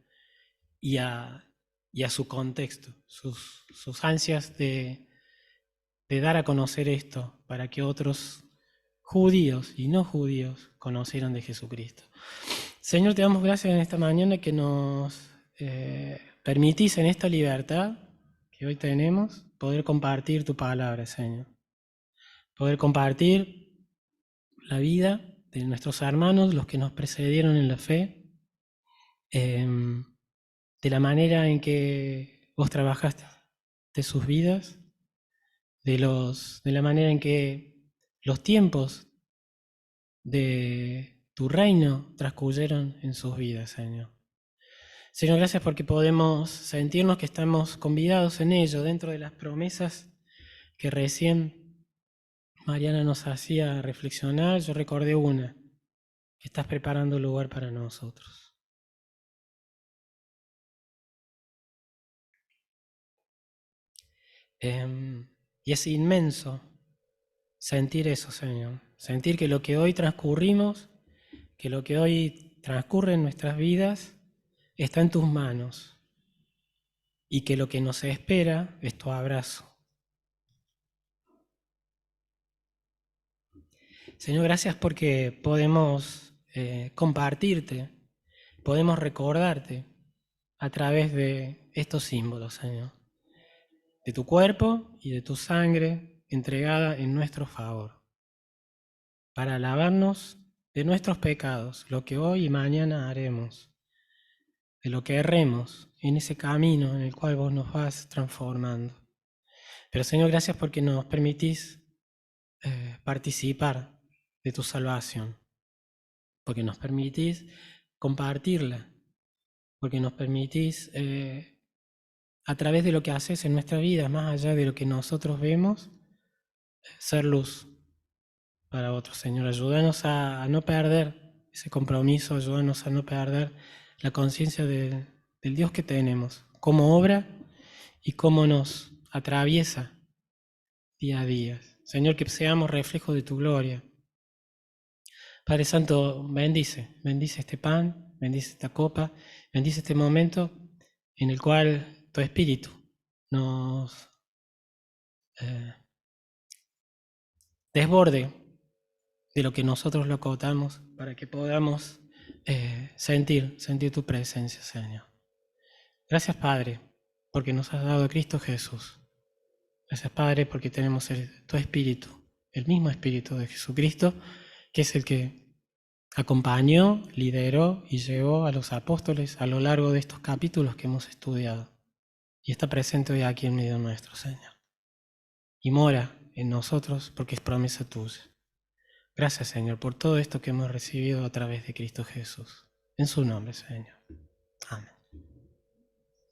y a su contexto, sus ansias de dar a conocer esto para que otros judíos y no judíos conocieran de Jesucristo. Señor, te damos gracias en esta mañana que nos permitís en esta libertad que hoy tenemos poder compartir tu palabra, Señor. Poder compartir la vida de nuestros hermanos, los que nos precedieron en la fe, de la manera en que vos trabajaste de sus vidas, de la manera en que los tiempos de tu reino transcurrieron en sus vidas, Señor. Señor, gracias porque podemos sentirnos que estamos convidados en ello, dentro de las promesas que recién Mariana nos hacía reflexionar. Yo recordé una, que estás preparando lugar para nosotros. Y es inmenso sentir eso, Señor. Sentir que lo que hoy transcurrimos, que lo que hoy transcurre en nuestras vidas, está en tus manos. Y que lo que nos espera es tu abrazo. Señor, gracias porque podemos compartirte, podemos recordarte a través de estos símbolos, Señor, de tu cuerpo y de tu sangre entregada en nuestro favor, para lavarnos de nuestros pecados, lo que hoy y mañana haremos, de lo que erremos en ese camino en el cual vos nos vas transformando. Pero Señor, gracias porque nos permitís participar de tu salvación, porque nos permitís compartirla, porque nos permitís, a través de lo que haces en nuestra vida, más allá de lo que nosotros vemos, ser luz para otros. Señor, ayúdanos a no perder ese compromiso, ayúdanos a no perder la conciencia del Dios que tenemos, cómo obra y cómo nos atraviesa día a día. Señor, que seamos reflejo de tu gloria. Padre Santo, bendice este pan, bendice esta copa, bendice este momento en el cual tu Espíritu nos desborde de lo que nosotros lo acotamos para que podamos sentir tu presencia, Señor. Gracias, Padre, porque nos has dado a Cristo Jesús. Gracias, Padre, porque tenemos tu Espíritu, el mismo Espíritu de Jesucristo, que es el que acompañó, lideró y llevó a los apóstoles a lo largo de estos capítulos que hemos estudiado. Y está presente hoy aquí en medio nuestro, Señor. Y mora en nosotros porque es promesa tuya. Gracias, Señor, por todo esto que hemos recibido a través de Cristo Jesús. En su nombre, Señor. Amén.